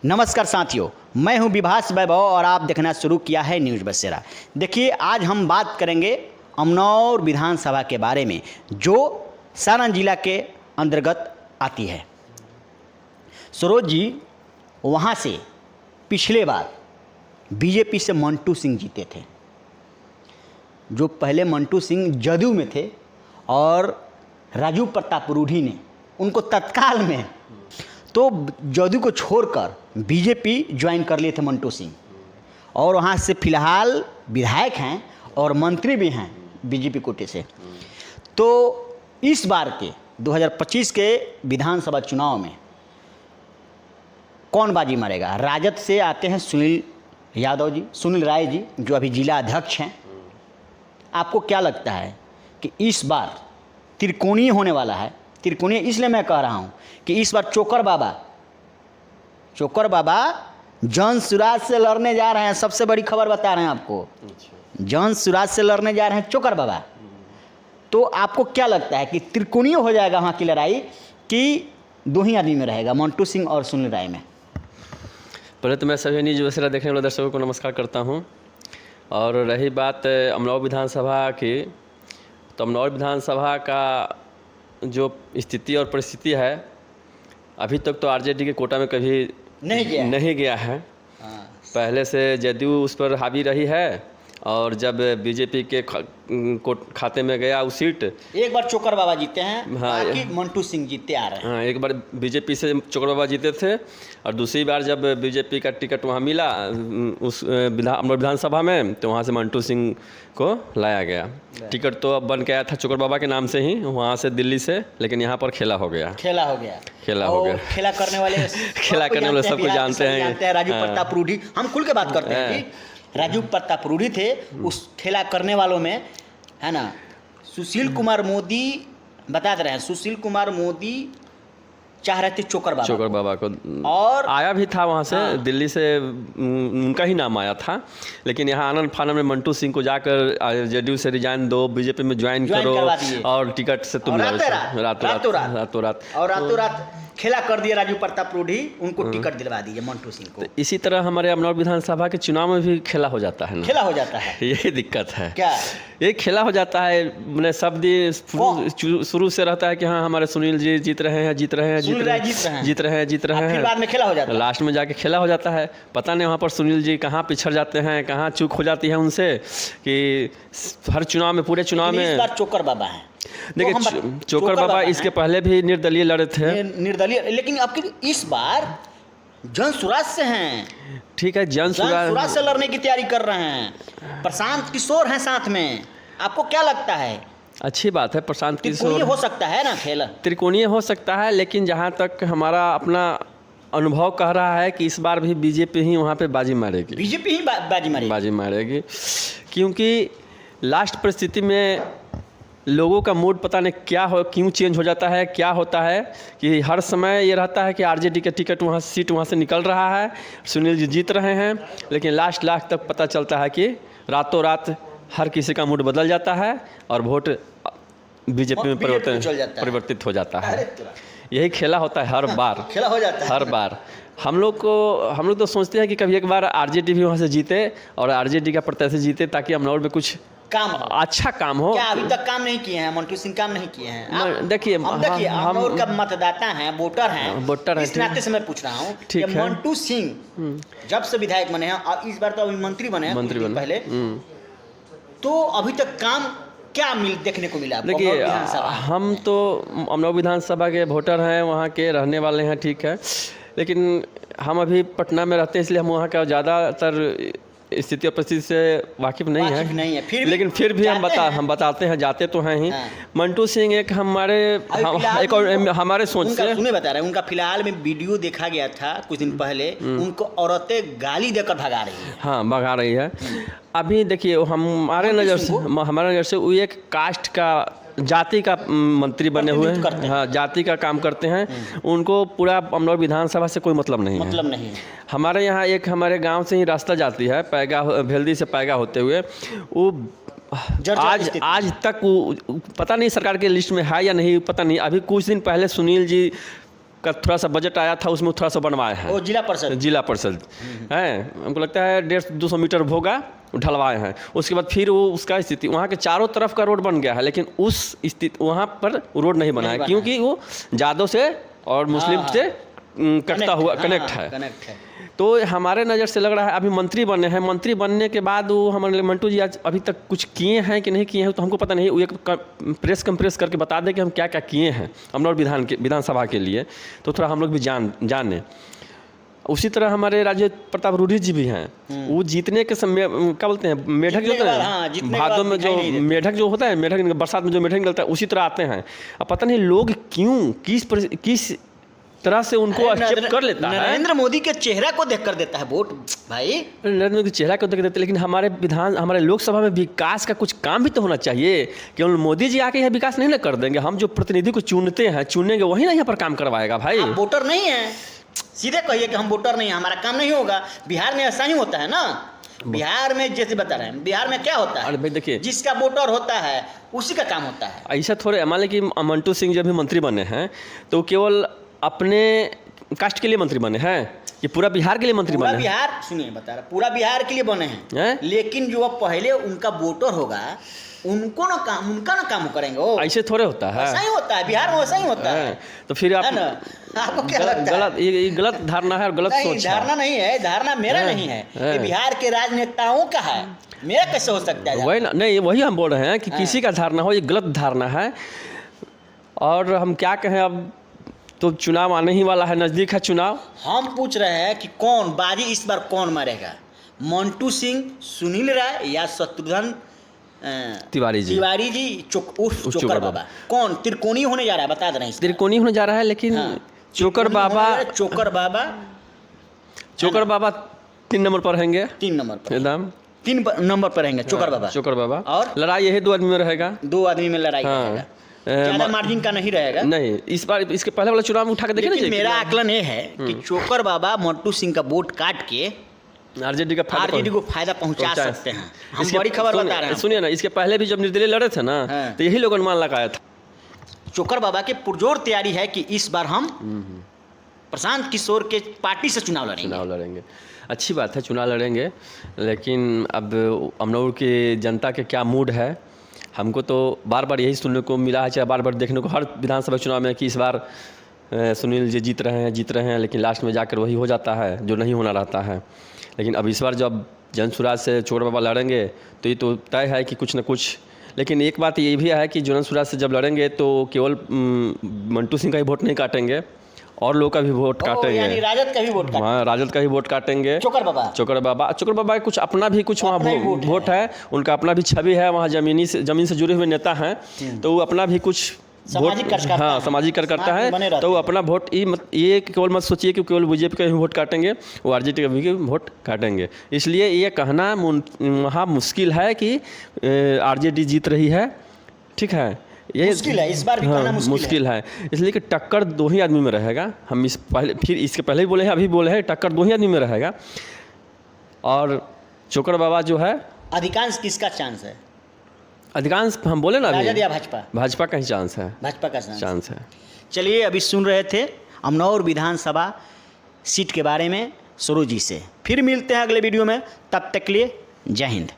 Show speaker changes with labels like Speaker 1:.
Speaker 1: नमस्कार साथियों, मैं हूं विभास वैभव और आप देखना शुरू किया है न्यूज़ बसेरा। देखिए, आज हम बात करेंगे अमनौर विधानसभा के बारे में जो सारण जिला के अंतर्गत आती है। सरोज जी वहां से पिछले बार बीजेपी से मंटू सिंह जीते थे, जो पहले मंटू सिंह जदयू में थे और राजू प्रताप रूढ़ी ने उनको तत्काल में तो जदयू को छोड़कर बीजेपी ज्वाइन कर लिए थे मंटू सिंह, और वहाँ से फिलहाल विधायक हैं और मंत्री भी हैं बीजेपी कोटे से। तो इस बार के 2025 के विधानसभा चुनाव में कौन बाजी मारेगा? राजद से आते हैं सुनील यादव जी, सुनील राय जी, जो अभी जिला अध्यक्ष हैं। आपको क्या लगता है कि इस बार त्रिकोणीय होने वाला है? त्रिकोणीय इसलिए मैं कह रहा हूँ कि इस बार चोकर बाबा जन सुराज से लड़ने जा रहे हैं। सबसे बड़ी खबर बता रहे हैं आपको, जन सुराज से लड़ने जा रहे हैं चोकर बाबा। तो आपको क्या लगता है कि त्रिकोणीय हो जाएगा वहाँ की लड़ाई कि दो ही आदमी में रहेगा, मंटू सिंह और सुनील राय में?
Speaker 2: पहले तो मैं सभी न्यूज़ बसेरा देखने वाले दर्शकों को नमस्कार करता हूं। और रही बात अमनौर विधानसभा की, तो अमनौर विधानसभा का जो स्थिति और परिस्थिति है, अभी तक तो आरजेडी के कोटा में कभी नहीं गया है। पहले से जदयू उस पर हावी रही है, और जब बीजेपी के खाते में गया उस सीट,
Speaker 1: एक बार चोकर बाबा जीते हैं,
Speaker 2: हाँ,
Speaker 1: बाकी मंटू सिंह जीते आ रहे हैं।
Speaker 2: हाँ, एक बार बीजेपी से चोकर बाबा जीते थे, और दूसरी बार जब बीजेपी का टिकट वहाँ मिला उस अमनौर विधानसभा में, तो वहाँ से मंटू सिंह को लाया गया। टिकट तो अब बन के आया था चोकर बाबा के नाम से ही, वहाँ से दिल्ली से, लेकिन यहाँ पर खेला हो गया।
Speaker 1: खेला करने वाले सबको जानते हैं राजू प्रताप रूढ़ी। हम खुल के बात करते हैं कि राजू प्रताप रूढ़ी थे उस खेला करने वालों में, है ना। सुशील कुमार मोदी बता रहे हैं, सुशील कुमार मोदी चाह रहे थे चोकर बाबा को, और
Speaker 2: आया भी था वहाँ से, हाँ, दिल्ली से उनका ही नाम आया था। लेकिन यहाँ आनंद फानन में मंटू सिंह को जाकर जदयू से रिजाइन दो, बीजेपी में ज्वाइन करो और टिकट से तुम रातों रात खेला कर दिया राजू प्रताप रूढ़ी, उनको टिकट दिलवा दीजिए मंटू सिंह को। तो इसी तरह हमारे अमनौर विधानसभा के चुनाव में भी खेला हो जाता है ना,
Speaker 1: खेला हो जाता है।
Speaker 2: यही दिक्कत है,
Speaker 1: क्या
Speaker 2: ये खेला हो जाता है। मैंने सब दिन शुरू से रहता है कि हाँ हमारे सुनील जी जीत रहे हैं, जीत रहे हैं,
Speaker 1: बाद में खेला हो जाता है,
Speaker 2: लास्ट में जाके खेला हो जाता है। पता नहीं वहाँ पर सुनील जी कहाँ पिछड़ जाते हैं, कहाँ चूक हो जाती है उनसे, कि हर चुनाव में, पूरे चुनाव में
Speaker 1: इस बार चोकर बाबा है।
Speaker 2: देखिए, चोकर बाबा इसके पहले भी निर्दलीय लड़े थे,
Speaker 1: लेकिन आपकी इस बार जन सुराज से हैं।
Speaker 2: ठीक है, जन सुराज
Speaker 1: से लड़ने की तैयारी कर रहे हैं। प्रशांत किशोर हैं साथ में। आपको क्या लगता है?
Speaker 2: अच्छी बात है, प्रशांत किशोर
Speaker 1: हो सकता है ना, खेल
Speaker 2: त्रिकोणीय हो सकता है। लेकिन जहाँ तक हमारा अपना अनुभव कह रहा है कि इस बार भी बीजेपी ही वहाँ पे बाजी मारेगी,
Speaker 1: बीजेपी ही बाजी मारेगी,
Speaker 2: क्योंकि लास्ट परिस्थिति में लोगों का मूड पता नहीं क्यों चेंज हो जाता है। क्या होता है कि हर समय ये रहता है कि आरजेडी का टिकट सीट वहाँ से निकल रहा है, सुनील जी जीत रहे हैं, लेकिन लास्ट तक पता चलता है कि रातों रात हर किसी का मूड बदल जाता है और वोट बीजेपी में परिवर्तित हो जाता है। यही खेला होता है हर बार,
Speaker 1: खेला हो जाता है
Speaker 2: हर बार। हम लोग तो सोचते हैं कि कभी एक बार आरजेडी भी वहाँ से जीते और आरजेडी का प्रत्याशी जीते, ताकि अमनौर में कुछ अच्छा काम हो।
Speaker 1: क्या अभी तक काम नहीं किए हैं मंटू सिंह? काम नहीं किए हैं।
Speaker 2: देखिए,
Speaker 1: हम का मतदाता हैं, वोटर हैं, इस नाते से मैं पूछ रहा हूँ कि मंटू सिंह जब से विधायक बने हैं और इस बार तो अभी मंत्री बने हैं पहले, तो अभी तक काम क्या देखने को मिला?
Speaker 2: देखिए, हम तो अमनौर विधानसभा के वोटर हैं, वहाँ के रहने वाले हैं, ठीक है। लेकिन हम अभी पटना में रहते हैं, इसलिए हम वहाँ का ज़्यादातर स्थिति और परिस्थिति से वाकिफ नहीं है। लेकिन फिर भी हम बताते हैं, जाते तो हैं ही। मंटू सिंह एक हमारे सोच से
Speaker 1: सुने बता रहे हैं, उनका फिलहाल में वीडियो देखा गया था कुछ दिन पहले, उनको औरतें गाली देकर भगा रही है।
Speaker 2: हाँ, भगा रही है। अभी देखिए, हमारे नज़र से वो एक कास्ट का, जाति का मंत्री बने हुए हैं, हाँ, जाति का काम करते हैं। उनको पूरा अमनौर विधानसभा से कोई मतलब नहीं है। हमारे यहाँ हमारे गांव से ही रास्ता जाती है, भेल्दी से पैगा होते हुए, वो आज तक वो पता नहीं सरकार के लिस्ट में है या नहीं, पता नहीं। अभी कुछ दिन पहले सुनील जी का थोड़ा सा बजट आया था, उसमें थोड़ा सा बनवाए हैं।
Speaker 1: वो जिला परिषद
Speaker 2: है, हमको लगता है 150-200 मीटर होगा, ढलवाए हैं। उसके बाद फिर वो उसका स्थिति वहाँ के चारों तरफ का रोड बन गया है, लेकिन उस स्थिति वहाँ पर रोड नहीं बना है, क्योंकि वो जादव से और मुस्लिम से कटता हुआ कनेक्ट है। तो हमारे नज़र से लग रहा है अभी मंत्री बने हैं, मंत्री बनने के बाद वो हमारे मंटू जी आज अभी तक कुछ किए हैं कि नहीं किए हैं तो हमको पता नहीं। वो एक प्रेस कॉन्फ्रेंस करके बता दें कि हम क्या क्या किए हैं अमनौर विधानसभा के लिए, तो थोड़ा हम लोग भी जाने। उसी तरह हमारे राजेंद्र प्रताप रूढ़ी जी भी हैं, वो जीतने के समय क्या बोलते हैं, मेढक जो होता है भादों में, जो मेढक जो होता है, मेढक बरसात में जो मेढक निकलता है, उसी तरह आते हैं। अब पता नहीं लोग क्यों किस तरह से उनको एक्सेप्ट कर लेता है।
Speaker 1: नरेंद्र मोदी के चेहरा को देख कर देता है वोट भाई,
Speaker 2: नरेंद्र मोदी के चेहरा को देख देते, लेकिन हमारे लोकसभा में विकास का कुछ काम भी तो होना चाहिए। केवल मोदी जी आके यह विकास नहीं ना कर देंगे, हम जो प्रतिनिधि को चुनेंगे वही ना यहाँ पर काम करवाएगा भाई।
Speaker 1: आप वोटर नहीं है, सीधे कहिए कि हम वोटर नहीं है, हमारा काम नहीं होगा। बिहार में ऐसा ही होता है ना, बिहार में जैसे बता रहे हैं, बिहार में क्या होता है,
Speaker 2: अरे भाई देखिए,
Speaker 1: जिसका वोटर होता है उसी का काम होता है।
Speaker 2: ऐसा थोड़े, मान लीजिए कि मंटू सिंह जब भी मंत्री बने हैं तो केवल अपने कास्ट के लिए मंत्री बने हैं, ये पूरा बिहार के लिए मंत्री बने हैं?
Speaker 1: बिहार सुनिए बता रहा, पूरा बिहार के लिए बने हैं, लेकिन जो पहले उनका वोटर होगा उनका ना काम करेंगे वो।
Speaker 2: ऐसे थोड़े होता है,
Speaker 1: ऐसा ही होता है बिहार में, वैसा ही होता है।
Speaker 2: तो फिर आप
Speaker 1: आपको क्या लगता है?
Speaker 2: ये गलत धारणा है और गलत सोच है।
Speaker 1: धारणा नहीं है, धारणा मेरा नहीं है, ये बिहार के राजनेताओं का है, मेरा कैसे हो सकता है?
Speaker 2: वही नहीं, वही हम बोल रहे हैं कि किसी का धारणा हो, ये गलत धारणा है। और हम क्या कहें, अब तो चुनाव आने ही वाला है, नज़दीक है चुनाव।
Speaker 1: हम पूछ रहे हैं कि कौन बाजी इस बार कौन मारेगा, मंटू सिंह, सुनील राय या शत्रुघ्न
Speaker 2: तिवारी जी
Speaker 1: चोकर बाबा? कौन त्रिकोणी होने जा रहा है, बता दे रहे हैं।
Speaker 2: त्रिकोणी होने जा रहा है, लेकिन चोकर बाबा 3 नंबर पर रहेंगे।
Speaker 1: 3 नंबर पर
Speaker 2: एकदम
Speaker 1: 3 नंबर पर रहेंगे चोकर बाबा। और
Speaker 2: लड़ाई यही 2 आदमी में रहेगा,
Speaker 1: 2 आदमी में लड़ाई रहेगा, ज़्यादा मार्जिन का नहीं रहेगा।
Speaker 2: नहीं, इस बार इसके पहले वाला चुनाव उठा के देखे ना।
Speaker 1: मेरा आकलन ये है कि चोकर बाबा मंटू सिंह का वोट काट के
Speaker 2: आरजेडी को
Speaker 1: फायदा पहुंचा सकते हैं। हम बड़ी खबर बता रहे हैं।
Speaker 2: सुनिए ना, इसके पहले भी जब निर्दलीय लड़े थे ना, तो यही लोग अनुमान लगाया था।
Speaker 1: चोकर बाबा के पुरजोर तैयारी है कि इस बार हम प्रशांत किशोर के पार्टी से चुनाव लड़ेंगे।
Speaker 2: अच्छी बात है, चुनाव लड़ेंगे, लेकिन अब अमनौर की जनता के क्या मूड है, हमको तो बार बार यही सुनने को मिला है, चाहे बार बार देखने को हर विधानसभा चुनाव में, कि इस बार सुनील जी जीत रहे हैं, लेकिन लास्ट में जाकर वही हो जाता है जो नहीं होना रहता है। लेकिन अब इस बार जब जनसुराज से चोकर बाबा लड़ेंगे तो ये तो तय है कि कुछ न कुछ। लेकिन एक बात ये भी है कि जनसुराज से जब लड़ेंगे तो केवल मंटू सिंह का ही वोट नहीं काटेंगे, और लोग का भी वोट काटेंगे,
Speaker 1: यानी राजद का भी वोट काटेंगे।
Speaker 2: हाँ, राजद का ही वोट काटेंगे। चोकर बाबा कुछ अपना भी कुछ वहाँ वोट है, उनका अपना भी छवि है वहाँ, जमीन से जुड़े हुए नेता हैं, तो वो अपना भी कुछ सामाजिक कार्य करता है, तो वो अपना वोट ये केवल मत सोचिए कि केवल बीजेपी का ही वोट काटेंगे, वो आरजेडी का भी वोट काटेंगे। इसलिए ये कहना वहाँ मुश्किल है कि आरजेडी जीत रही है, ठीक है, ये
Speaker 1: मुश्किल है, इस बार भी कहना
Speaker 2: मुश्किल है। इसलिए कि टक्कर 2 ही आदमी में रहेगा। हम इसके पहले भी बोले हैं, अभी बोले हैं, टक्कर 2 ही आदमी में रहेगा। और चोकर बाबा जो है,
Speaker 1: अधिकांश किसका चांस है?
Speaker 2: अधिकांश हम बोले ना,
Speaker 1: राजद या
Speaker 2: भाजपा का ही चांस है,
Speaker 1: भाजपा का
Speaker 2: चांस है।
Speaker 1: चलिए, अभी सुन रहे थे अमनौर विधानसभा सीट के बारे में सरोज जी से। फिर मिलते हैं अगले वीडियो में, तब तक के लिए जय हिंद।